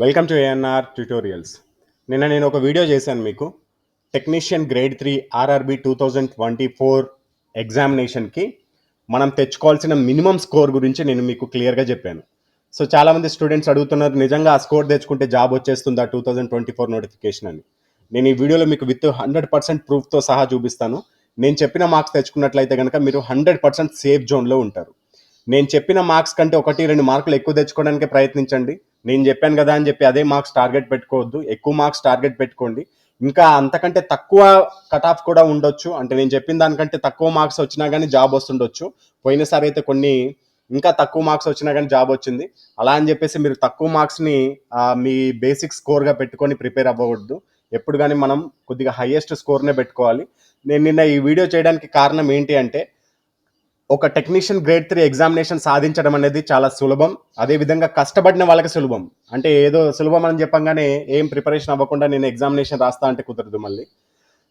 Welcome to ANR tutorials. నేను ఒక video చేశాను మీకు టెక్నీషియన్ గ్రేడ్ 3 ఆర్ఆర్బి 2024 ఎగ్జామినేషన్కి మనం తెచ్చుకోవాల్సిన మినిమం స్కోర్ గురించి నేను మీకు క్లియర్గా చెప్పాను. సో చాలామంది స్టూడెంట్స్ అడుగుతున్నారు, నిజంగా ఆ స్కోర్ తెచ్చుకుంటే జాబ్ వచ్చేస్తుందా 2024 నోటిఫికేషన్ అని. నేను ఈ వీడియోలో మీకు విత్ 100% ప్రూఫ్తో సహా చూపిస్తాను. నేను చెప్పిన మార్క్స్ తెచ్చుకున్నట్లయితే కనుక మీరు 100% సేఫ్ జోన్లో ఉంటారు. నేను చెప్పిన మార్క్స్ కంటే 1-2 మార్కులు ఎక్కువ తెచ్చుకోవడానికి ప్రయత్నించండి. నేను చెప్పాను కదా అని చెప్పి అదే మార్క్స్ టార్గెట్ పెట్టుకోవద్దు. ఎక్కువ మార్క్స్ టార్గెట్ పెట్టుకోండి. ఇంకా అంతకంటే తక్కువ కట్ ఆఫ్ కూడా ఉండొచ్చు. అంటే నేను చెప్పిన దానికంటే తక్కువ మార్క్స్ వచ్చినా కానీ జాబ్ వస్తుండొచ్చు. పోయినసారి అయితే కొన్ని ఇంకా తక్కువ మార్క్స్ వచ్చినా కానీ జాబ్ వచ్చింది. అలా అని చెప్పేసి మీరు తక్కువ మార్క్స్ని మీ బేసిక్ స్కోర్గా పెట్టుకొని ప్రిపేర్ అవ్వకూడదు. ఎప్పుడు కానీ మనం కొద్దిగా హైయెస్ట్ స్కోర్నే పెట్టుకోవాలి. నేను నిన్న ఈ వీడియో చేయడానికి కారణం ఏంటి అంటే, ఒక టెక్నీషియన్ గ్రేడ్ 3 ఎగ్జామినేషన్ సాధించడం అనేది చాలా సులభం. అదేవిధంగా కష్టపడిన వాళ్ళకి సులభం. అంటే ఏదో సులభం అని చెప్పంగానే ఏం ప్రిపరేషన్ అవ్వకుండా నేను ఎగ్జామినేషన్ రాస్తా అంటే కుదరదు మళ్ళీ.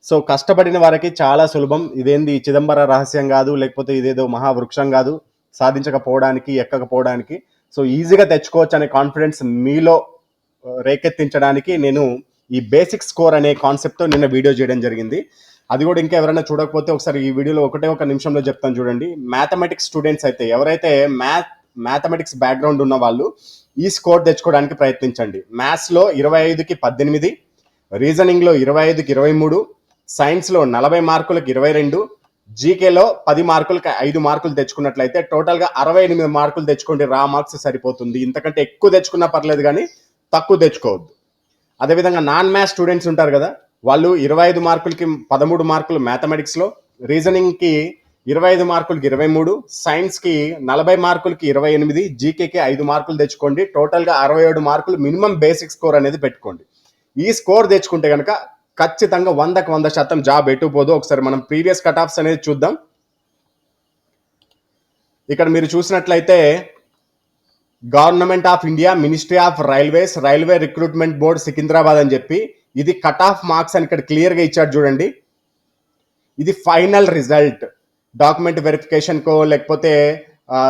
సో కష్టపడిన వారికి చాలా సులభం. ఇదేంది చిదంబర రహస్యం కాదు, లేకపోతే ఇదేదో మహావృక్షం కాదు సాధించకపోవడానికి, ఎక్కకపోవడానికి. సో ఈజీగా తెచ్చుకోవచ్చు అనే కాన్ఫిడెన్స్ మీలో రేకెత్తించడానికి నేను ఈ బేసిక్ స్కోర్ అనే కాన్సెప్ట్తో నిన్న వీడియో చేయడం జరిగింది. అది కూడా ఇంకా ఎవరైనా చూడకపోతే ఒకసారి ఈ వీడియోలో ఒక నిమిషంలో చెప్తాను చూడండి. మ్యాథమెటిక్స్ స్టూడెంట్స్ అయితే ఎవరైతే మ్యాథమెటిక్స్ బ్యాక్గ్రౌండ్ ఉన్న వాళ్ళు ఈ స్కోర్ తెచ్చుకోవడానికి ప్రయత్నించండి. మ్యాథ్స్లో 25కి 18, రీజనింగ్లో 25కి 23, సైన్స్లో 40 మార్కులకు 22, జీకేలో 10 మార్కులకి 5 మార్కులు తెచ్చుకున్నట్లయితే టోటల్గా 68 మార్కులు తెచ్చుకోండి. రా మార్క్స్ సరిపోతుంది. ఇంతకంటే ఎక్కువ తెచ్చుకున్నా పర్లేదు కానీ తక్కువ తెచ్చుకోవద్దు. అదేవిధంగా నాన్ మ్యాథ్స్ స్టూడెంట్స్ ఉంటారు కదా, వాళ్ళు 25 మార్కులకి 13 మార్కులు మ్యాథమెటిక్స్లో, రీజనింగ్కి 25 మార్కులకి 23, సైన్స్కి 40 మార్కులకి 28, జీకేకి 5 మార్కులు తెచ్చుకోండి. టోటల్గా 67 మార్కులు మినిమం బేసిక్ స్కోర్ అనేది పెట్టుకోండి. ఈ స్కోర్ తెచ్చుకుంటే కనుక ఖచ్చితంగా 100కి 100% జాబ్ ఎటుపోదు. ఒకసారి మనం ప్రీవియస్ కట్ ఆఫ్స్ అనేది చూద్దాం. ఇక్కడ మీరు చూసినట్లయితే government of India, ministry of railways, railway recruitment board Secunderabad అని చెప్పి ఇది కట్ ఆఫ్ మార్క్స్ అని ఇక్కడ క్లియర్గా ఇచ్చాడు చూడండి. ఇది ఫైనల్ రిజల్ట్. డాక్యుమెంట్ వెరిఫికేషన్కో లేకపోతే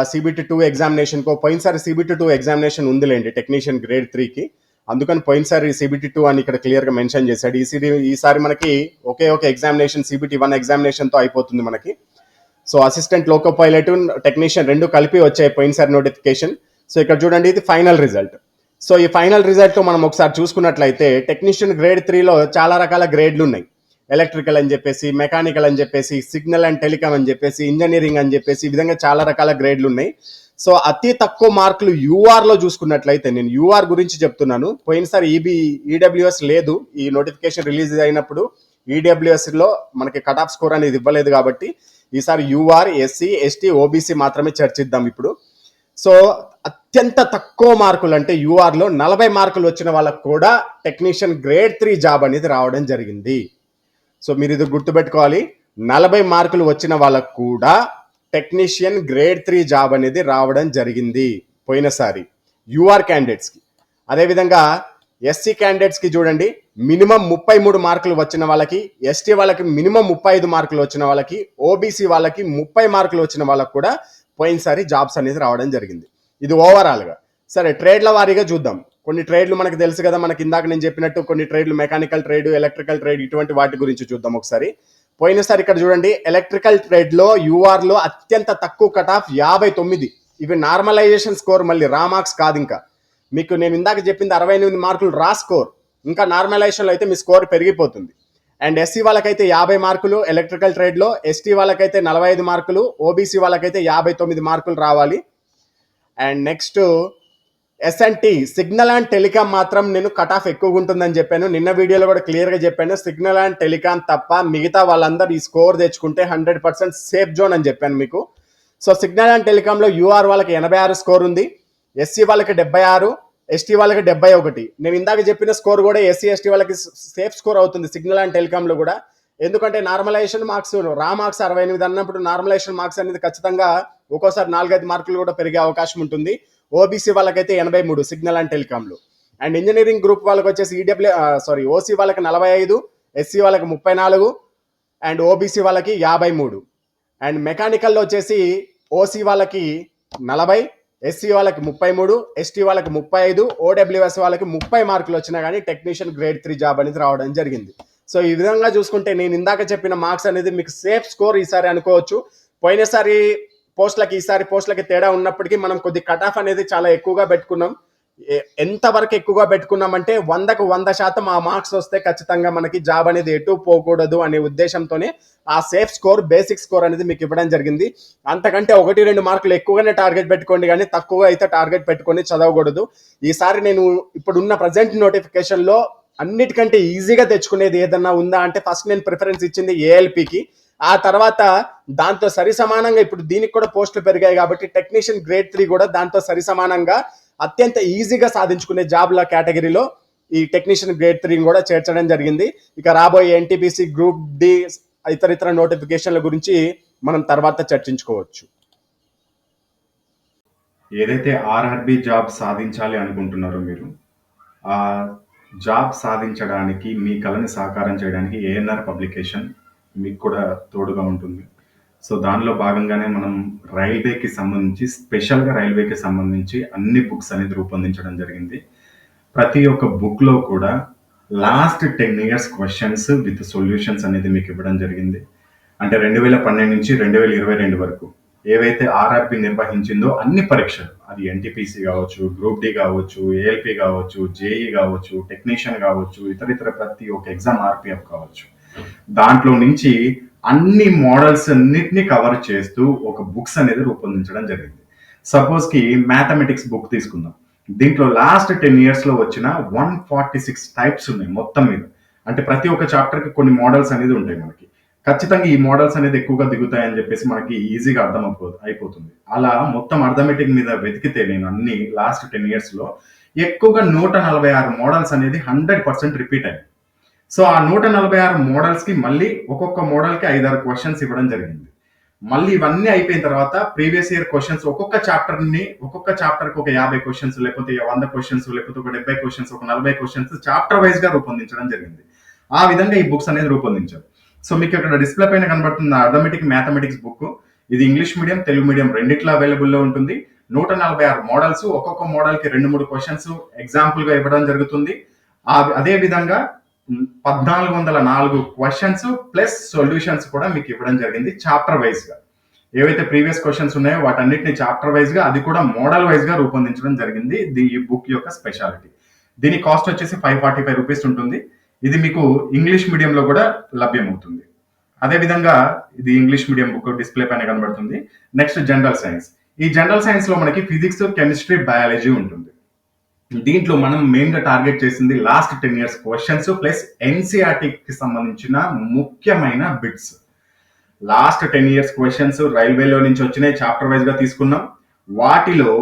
CBT 2 ఎగ్జామినేషన్కో, పోయినసారి CBT 2 ఎగ్జామినేషన్ ఉందిలేండి టెక్నీషియన్ గ్రేడ్ 3కి, అందుకని పోయినసారి CBT 2 అని ఇక్కడ క్లియర్గా మెన్షన్ చేశాడు. ఈసారి మనకి ఒకే ఒక ఎగ్జామినేషన్ CBT 1 ఎగ్జామినేషన్తో అయిపోతుంది మనకి. So assistant loco pilot, technician రెండు కలిపి వచ్చాయి పోయినసారి నోటిఫికేషన్. సో ఇక్కడ చూడండి, ఇది ఫైనల్ రిజల్ట్. సో ఈ ఫైనల్ రిజల్ట్ మనం ఒకసారి చూసుకున్నట్లయితే టెక్నీషియన్ గ్రేడ్ 3లో చాలా రకాల గ్రేడ్లు ఉన్నాయి. ఎలక్ట్రికల్ అని చెప్పేసి, మెకానికల్ అని చెప్పేసి, సిగ్నల్ అండ్ టెలికామ్ అని చెప్పేసి, ఇంజనీరింగ్ అని చెప్పేసి, ఈ విధంగా చాలా రకాల గ్రేడ్లు ఉన్నాయి. సో అతి తక్కువ మార్కులు యూఆర్లో చూసుకున్నట్లయితే, నేను యూఆర్ గురించి చెప్తున్నాను. పోయినసారి ఈడబ్ల్యూఎస్ లేదు. ఈ నోటిఫికేషన్ రిలీజ్ అయినప్పుడు ఈడబ్ల్యూఎస్లో మనకి కట్ ఆఫ్ స్కోర్ అనేది ఇవ్వలేదు కాబట్టి ఈసారి యూఆర్, ఎస్సీ, ఎస్టీ, ఓబీసీ మాత్రమే చర్చిద్దాం ఇప్పుడు. సో అత్యంత తక్కువ మార్కులు అంటే యూఆర్లో 40 మార్కులు వచ్చిన వాళ్ళకు కూడా టెక్నీషియన్ గ్రేడ్ 3 జాబ్ అనేది రావడం జరిగింది. సో మీరు ఇది గుర్తుపెట్టుకోవాలి. 40 మార్కులు వచ్చిన వాళ్ళకు కూడా టెక్నీషియన్ గ్రేడ్ 3 జాబ్ అనేది రావడం జరిగింది పోయినసారి యూఆర్ క్యాండిడేట్స్కి. అదేవిధంగా ఎస్సీ క్యాండిడేట్స్కి చూడండి, మినిమం 33 మార్కులు వచ్చిన వాళ్ళకి, ఎస్టీ వాళ్ళకి మినిమం 35 మార్కులు వచ్చిన వాళ్ళకి, ఓబీసీ వాళ్ళకి 30 మార్కులు వచ్చిన వాళ్ళకి కూడా పోయినసారి జాబ్స్ అనేది రావడం జరిగింది. ఇది ఓవరాల్గా. సరే, ట్రేడ్ల వారీగా చూద్దాం. కొన్ని ట్రేడ్లు మనకు తెలుసు కదా, మనకి ఇందాక నేను చెప్పినట్టు కొన్ని ట్రేడ్లు మెకానికల్ ట్రేడ్, ఎలక్ట్రికల్ ట్రేడ్, ఇటువంటి వాటి గురించి చూద్దాం ఒకసారి. పోయినసారి ఇక్కడ చూడండి, ఎలక్ట్రికల్ ట్రేడ్లో యూఆర్లో అత్యంత తక్కువ కట్ ఆఫ్ 59. ఇవి నార్మలైజేషన్ స్కోర్, మళ్ళీ రా మార్క్స్ కాదు. ఇంకా మీకు నేను ఇందాక చెప్పింది 68 మార్కులు రా స్కోర్. ఇంకా నార్మలైజేషన్లో అయితే మీ స్కోర్ పెరిగిపోతుంది. అండ్ ఎస్సీ వాళ్ళకైతే 50 మార్కులు ఎలక్ట్రికల్ ట్రేడ్లో, ఎస్టీ వాళ్ళకైతే 45 మార్కులు, ఓబీసీ వాళ్ళకైతే 59 మార్కులు రావాలి. And next SNT, signal and telecom మాత్రం నేను కట్ ఆఫ్ ఎక్కువగా ఉంటుందని చెప్పాను. నిన్న వీడియోలో కూడా క్లియర్గా చెప్పాను. సిగ్నల్ అండ్ టెలికామ్ తప్ప మిగతా వాళ్ళందరూ ఈ స్కోర్ తెచ్చుకుంటే 100% సేఫ్ జోన్ అని చెప్పాను మీకు. సో సిగ్నల్ అండ్ టెలికామ్లో యూఆర్ వాళ్ళకి 86 స్కోర్ ఉంది, ఎస్సీ వాళ్ళకి 76, ఎస్టీ వాళ్ళకి 71. నేను ఇందాక చెప్పిన స్కోర్ కూడా ఎస్సీ ఎస్టీ వాళ్ళకి సేఫ్ స్కోర్ అవుతుంది సిగ్నల్ అండ్ టెలికామ్లో కూడా. ఎందుకంటే నార్మలైజేషన్ మార్క్స్, రా మార్క్స్ 68 అన్నప్పుడు నార్మలైజేషన్ మార్క్స్ అనేది ఖచ్చితంగా ఒక్కోసారి 4-5 మార్కులు కూడా పెరిగే అవకాశం ఉంటుంది. ఓబీసీ వాళ్ళకైతే 83 సిగ్నల్ అండ్ టెలికామ్లో. అండ్ ఇంజనీరింగ్ గ్రూప్ వాళ్ళకి వచ్చేసి ఓసీ వాళ్ళకి 45, ఎస్సీ వాళ్ళకి 34, అండ్ ఓబీసీ వాళ్ళకి 53. అండ్ మెకానికల్లో వచ్చేసి ఓసీ వాళ్ళకి 40, ఎస్సీ వాళ్ళకి 33, ఎస్టీ వాళ్ళకి 35, ఓడబ్ల్యూఎస్ వాళ్ళకి 30 మార్కులు వచ్చినా కానీ టెక్నీషియన్ గ్రేడ్ 3 జాబ్ అనేది రావడం జరిగింది. సో ఈ విధంగా చూసుకుంటే నేను ఇందాక చెప్పిన మార్క్స్ అనేది మీకు సేఫ్ స్కోర్ ఈసారి అనుకోవచ్చు. పోయినసారి ఈసారి పోస్టులకి తేడా ఉన్నప్పటికీ మనం కొద్ది కట్ ఆఫ్ అనేది చాలా ఎక్కువగా పెట్టుకున్నాం. ఎంతవరకు ఎక్కువగా పెట్టుకున్నామంటే 100కు 100% ఆ మార్క్స్ వస్తే ఖచ్చితంగా మనకి జాబ్ అనేది ఎటు పోకూడదు అనే ఉద్దేశంతోనే ఆ సేఫ్ స్కోర్, బేసిక్ స్కోర్ అనేది మీకు ఇవ్వడం జరిగింది. అంతకంటే 1-2 మార్కులు ఎక్కువగానే టార్గెట్ పెట్టుకోండి, కానీ తక్కువగా అయితే టార్గెట్ పెట్టుకొని చదవకూడదు. ఈసారి నేను ఇప్పుడున్న ప్రజెంట్ నోటిఫికేషన్లో అన్నిటికంటే ఈజీగా తెచ్చుకునేది ఏదన్నా ఉందా అంటే ఫస్ట్ నేను ప్రిఫరెన్స్ ఇచ్చింది ఏఎల్పికి. ఆ తర్వాత దాంతో సరి సమానంగా ఇప్పుడు దీనికి కూడా పోస్టులు పెరిగాయి కాబట్టి టెక్నీషియన్ గ్రేడ్ 3 కూడా దాంతో సరి సమానంగా అత్యంత ఈజీగా సాధించుకునే జాబ్ల కేటగిరీలో ఈ టెక్నీషియన్ గ్రేడ్ 3 కూడా చేర్చడం జరిగింది. ఇక రాబోయే ఎన్టీపీసీ, గ్రూప్ డి, ఇతర నోటిఫికేషన్ల గురించి మనం తర్వాత చర్చించుకోవచ్చు. ఏదైతే ఆర్ఆర్బి జాబ్ సాధించాలి అనుకుంటున్నారో మీరు, ఆ జాబ్ సాధించడానికి మీ కళని సాకారం చేయడానికి ఏఎన్ఆర్ పబ్లికేషన్ మీకు కూడా తోడుగా ఉంటుంది. సో దానిలో భాగంగానే మనం రైల్వేకి సంబంధించి, స్పెషల్గా రైల్వేకి సంబంధించి అన్ని బుక్స్ అనేది రూపొందించడం జరిగింది. ప్రతి ఒక్క బుక్లో కూడా last 10 years questions with solutions అనేది మీకు ఇవ్వడం జరిగింది. అంటే 2012 నుంచి 2022 వరకు ఏవైతే ఆర్ఆర్బి నిర్వహించిందో అన్ని పరీక్షలు, అది ఎన్టీపీసీ కావచ్చు, గ్రూప్ డి కావచ్చు, ఏఎల్పి కావచ్చు, జేఈ కావచ్చు, టెక్నీషియన్ కావచ్చు, ఇతర ప్రతి ఒక్క ఎగ్జామ్ ఆర్పిఎఫ్ కావచ్చు, దాంట్లో నుంచి అన్ని మోడల్స్ అన్నిటినీ కవర్ చేస్తూ ఒక బుక్స్ అనేది రూపొందించడం జరిగింది. సపోజ్కి మ్యాథమెటిక్స్ బుక్ తీసుకుందాం. దీంట్లో లాస్ట్ 10 yearsలో వచ్చిన 146 టైప్స్ ఉన్నాయి మొత్తం మీద. అంటే ప్రతి ఒక్క చాప్టర్కి కొన్ని మోడల్స్ అనేది ఉంటాయి మనకి. ఖచ్చితంగా ఈ మోడల్స్ అనేది ఎక్కువగా దిగుతాయని చెప్పేసి మనకి ఈజీగా అయిపోతుంది. అలా మొత్తం అర్థమెటిక్ మీద వెతికితే నేను అన్ని లాస్ట్ 10 yearsలో ఎక్కువగా 146 మోడల్స్ అనేది 100% రిపీట్ అయ్యాయి. సో ఆ 146 మోడల్స్కి మళ్ళీ ఒక్కొక్క మోడల్కి 5-6 క్వశ్చన్స్ ఇవ్వడం జరిగింది. మళ్ళీ ఇవన్నీ అయిపోయిన తర్వాత ప్రీవియస్ ఇయర్ క్వశ్చన్స్ ఒక్కొక్క చాప్టర్కి ఒక 50 క్వశ్చన్స్, లేకపోతే 100 క్వశ్చన్స్, లేకపోతే ఒక 70 క్వశ్చన్స్, ఒక 40 క్వశ్చన్స్ చాప్టర్ వైజ్గా రూపొందించడం జరిగింది. ఆ విధంగా ఈ బుక్స్ అనేది రూపొందించారు. సో మీకు ఇక్కడ డిస్ప్లే పైన కనబడుతున్న అర్థమెటిక్ మ్యాథమెటిక్స్ బుక్, ఇది ఇంగ్లీష్ మీడియం, తెలుగు మీడియం రెండిట్లో అవైలబుల్లో ఉంటుంది. 146 మోడల్స్, ఒక్కొక్క మోడల్కి 2-3 క్వశ్చన్స్ ఎగ్జాంపుల్గా ఇవ్వడం జరుగుతుంది. అదే విధంగా 1404 క్వశ్చన్స్ ప్లస్ సొల్యూషన్స్ కూడా మీకు ఇవ్వడం జరిగింది చాప్టర్ వైజ్గా. ఏవైతే ప్రీవియస్ క్వశ్చన్స్ ఉన్నాయో వాటన్నిటిని చాప్టర్ వైజ్గా, అది కూడా మోడల్ వైజ్గా రూపొందించడం జరిగింది. ఈ బుక్ యొక్క స్పెషాలిటీ. దీని కాస్ట్ వచ్చేసి 545 రూపీస్ ఉంటుంది. ఇది మీకు ఇంగ్లీష్ మీడియంలో కూడా లభ్యమవుతుంది. అదేవిధంగా ఇది ఇంగ్లీష్ మీడియం బుక్, డిస్ప్లే పైన కనబడుతుంది. Next general science. ఈ జనరల్ సైన్స్లో మనకి ఫిజిక్స్, కెమిస్ట్రీ, బయాలజీ ఉంటుంది. దీంట్లో మనం మెయిన్గా టార్గెట్ చేసింది లాస్ట్ 10 years క్వశ్చన్స్ ప్లస్ ఎన్సీఆర్టీకి సంబంధించిన ముఖ్యమైన బిట్స్. లాస్ట్ 10 years క్వశ్చన్స్ రైల్వేలో నుంచి వచ్చినాయి, చాప్టర్ వైజ్గా తీసుకున్నాం. వాటిలో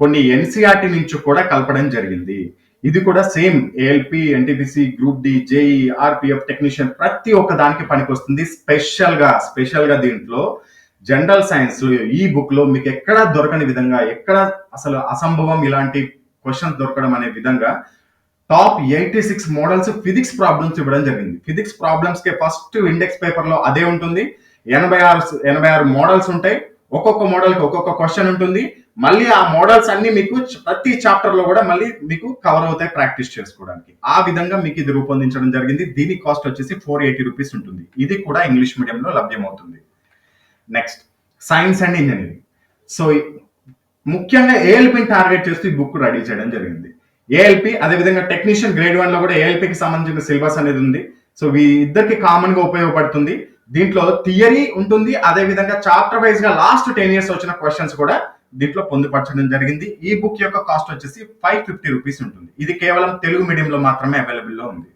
కొన్ని ఎన్సీఆర్టీ నుంచి కూడా కలపడం జరిగింది. ఇది కూడా same ALP, NTPC, group D, JE, RPF, technician ప్రతి ఒక్క దానికి పనికొస్తుంది. స్పెషల్గా దీంట్లో జనరల్ సైన్స్ ఈ బుక్ లో మీకు ఎక్కడ దొరకని విధంగా, ఎక్కడ అసలు అసంభవం ఇలాంటి క్వశ్చన్స్ దొరకడం అనే విధంగా టాప్ 86 మోడల్స్ ఫిజిక్స్ ప్రాబ్లమ్స్ ఇవ్వడం జరిగింది. ఫిజిక్స్ ప్రాబ్లమ్స్ కి ఫస్ట్ ఇండెక్స్ పేపర్ లో అదే ఉంటుంది. 86 మోడల్స్ ఉంటాయి. ఒక్కొక్క మోడల్ కి ఒక్కొక్క క్వశ్చన్ ఉంటుంది. మళ్ళీ ఆ మోడల్స్ అన్ని మీకు ప్రతి చాప్టర్ లో కూడా మళ్ళీ మీకు కవర్ అవుతాయి ప్రాక్టీస్ చేసుకోవడానికి. ఆ విధంగా మీకు ఇది రూపొందించడం జరిగింది. దీని కాస్ట్ వచ్చేసి 480 రూపీస్ ఉంటుంది. ఇది కూడా ఇంగ్లీష్ మీడియంలో లభ్యమవుతుంది. Next science and engineering. So ముఖ్యంగా ఏఎల్పిని టార్గెట్ చేస్తూ ఈ బుక్ రెడీ చేయడం జరిగింది. ఏఎల్పి, అదేవిధంగా టెక్నీషియన్ గ్రేడ్ 1 లో కూడా ఏఎల్పికి సంబంధించిన సిలబస్ అనేది ఉంది. సో ఈ ఇద్దరికి కామన్ గా ఉపయోగపడుతుంది. దీంట్లో థియరీ ఉంటుంది, అదేవిధంగా చాప్టర్ వైజ్ గా లాస్ట్ 10 years వచ్చిన క్వశ్చన్స్ కూడా దీంట్లో పొందుపరచడం జరిగింది. ఈ బుక్ యొక్క కాస్ట్ వచ్చేసి 550 రూపీస్ ఉంటుంది. ఇది కేవలం తెలుగు మీడియంలో మాత్రమే అవైలబుల్లో ఉంది.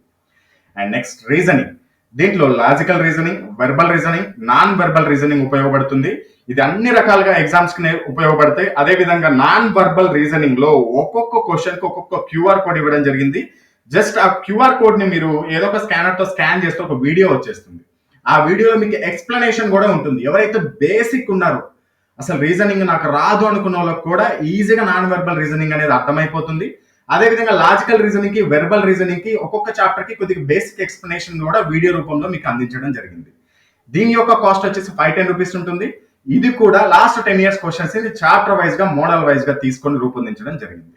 And next reasoning. దీంట్లో logical reasoning, verbal reasoning, non verbal reasoning ఉపయోగపడుతుంది. ఇది అన్ని రకాలుగా ఎగ్జామ్స్ కి ఉపయోగపడతాయి. అదే విధంగా నాన్ వర్బల్ రీజనింగ్ లో ఒక్కొక్క క్వశ్చన్ కి ఒక్కొక్క క్యూఆర్ కోడ్ ఇవ్వడం జరిగింది. జస్ట్ ఆ క్యూఆర్ కోడ్ ని మీరు ఏదో ఒక స్కానర్ తో స్కాన్ చేస్తే ఒక వీడియో వచ్చేస్తుంది. ఆ వీడియోలో మీకు ఎక్స్ప్లెనేషన్ కూడా ఉంటుంది. ఎవరైతే బేసిక్ ఉన్నారో, అసలు రీజనింగ్ నాకు రాదు అనుకున్న వాళ్ళకి కూడా ఈజీగా నాన్ వెర్బల్ రీజనింగ్ అనేది అర్థమైపోతుంది. అదేవిధంగా లాజికల్ రీజనింగ్ కి, వెర్బల్ రీజనింగ్ కి ఒక్కొక్క చాప్టర్ కి కొద్దిగా బేసిక్ ఎక్స్ప్లెనేషన్ కూడా వీడియో రూపంలో మీకు అందించడం జరిగింది. దీని యొక్క కాస్ట్ వచ్చేసి 510 రూపీస్ ఉంటుంది. ఇది కూడా లాస్ట్ 10 years క్వశ్చన్స్ ఇది చాప్టర్ వైజ్ గా మోడల్ వైజ్ గా తీసుకొని రూపొందించడం జరిగింది.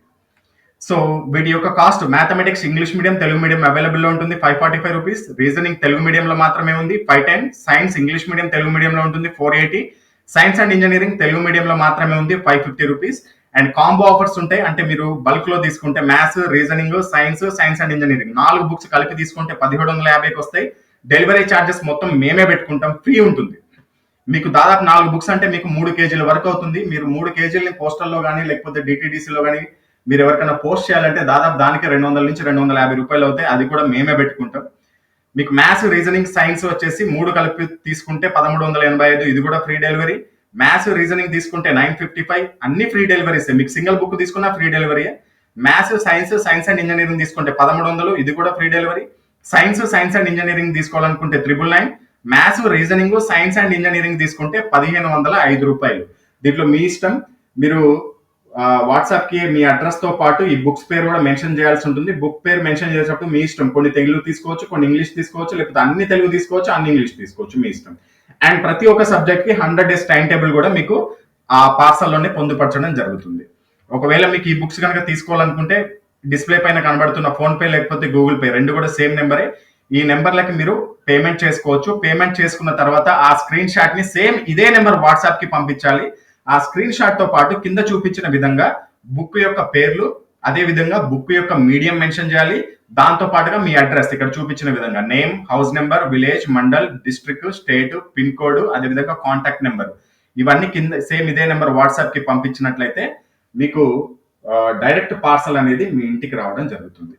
సో వీటి యొక్క cost mathematics English medium Telugu medium available లో ఉంటుంది 545 రూపీస్. రీజనింగ్ తెలుగు మీడియంలో మాత్రమే ఉంది 510. సైన్స్ ఇంగ్లీష్ మీడియం తెలుగు మీడియంలో ఉంటుంది 480. సైన్స్ అండ్ ఇంజనీరింగ్ తెలుగు మీడియంలో మాత్రమే ఉంది 550 రూపీస్. అండ్ కాంబో ఆఫర్స్ ఉంటాయి, అంటే మీరు బల్క్ లో తీసుకుంటే maths reasoning science and engineering 4 books కలిపి తీసుకుంటే 1750కి వస్తాయి. డెలివరీ ఛార్జెస్ మొత్తం మేమే పెట్టుకుంటాం, ఫ్రీ ఉంటుంది. మీకు దాదాపు 4 బుక్స్ అంటే మీకు 3 కేజీల వరకు అవుతుంది. మీరు 3 కేజీలని పోస్టల్లో కానీ లేకపోతే డిటిడిసిలో కానీ మీరు ఎవరికైనా పోస్ట్ చేయాలంటే దాదాపు దానికి 200 నుంచి 250 రూపాయలు అవుతాయి. అది కూడా మేమే పెట్టుకుంటాం. మీకు మ్యాథ్స్ రీజనింగ్ సైన్స్ వచ్చేసి 3 కలిపి తీసుకుంటే 1385, ఇది కూడా ఫ్రీ డెలివరీ. మ్యాథ్స్ రీజనింగ్ తీసుకుంటే 955, అన్ని ఫ్రీ డెలివరీస్. మీకు సింగిల్ బుక్ తీసుకున్నా free delivery. Maths science and engineering తీసుకుంటే 1100, ఇది కూడా free delivery. Science and engineering తీసుకోవాలనుకుంటే 999. Maths reasoning science and engineering తీసుకుంటే 1505 రూపాయలు. దీంట్లో మీ ఇష్టం. మీరు వాట్సాప్ కి మీ అడ్రస్ తో పాటు ఈ బుక్స్ పేరు కూడా మెన్షన్ చేయాల్సి ఉంటుంది. బుక్ పేరు మెన్షన్ చేసేటప్పుడు మీ ఇష్టం, కొన్ని తెలుగు తీసుకోవచ్చు, కొన్ని ఇంగ్లీష్ తీసుకోవచ్చు, లేకపోతే అన్ని తెలుగు తీసుకోవచ్చు, అన్ని ఇంగ్లీష్ తీసుకోవచ్చు, మీ ఇష్టం. అండ్ ప్రతి ఒక్క సబ్జెక్ట్ కి 100 days టైం టేబుల్ కూడా మీకు ఆ పార్సల్లోనే పొందుపరచడం జరుగుతుంది. ఒకవేళ మీకు ఈ బుక్స్ కనుక తీసుకోవాలనుకుంటే డిస్ప్లే పైన కనబడుతున్న ఫోన్ పే లేకపోతే గూగుల్ పే రెండు కూడా సేమ్ నెంబరే. ఈ నెంబర్లకి మీరు పేమెంట్ చేసుకోవచ్చు. పేమెంట్ చేసుకున్న తర్వాత ఆ స్క్రీన్ షాట్ ని సేమ్ ఇదే నెంబర్ వాట్సాప్ కి పంపించాలి. ఆ స్క్రీన్ షాట్ తో పాటు కింద చూపించిన విధంగా బుక్ యొక్క పేర్లు, అదే విధంగా బుక్ యొక్క మీడియం మెన్షన్ చేయాలి. దాంతో పాటుగా మీ అడ్రస్ ఇక్కడ చూపించిన విధంగా name, house number, village, mandal, district, state, pin code, అదే విధంగా కాంటాక్ట్ నెంబర్, ఇవన్నీ కింద సేమ్ ఇదే నెంబర్ వాట్సాప్ కి పంపించినట్లయితే మీకు డైరెక్ట్ పార్సల్ అనేది మీ ఇంటికి రావడం జరుగుతుంది.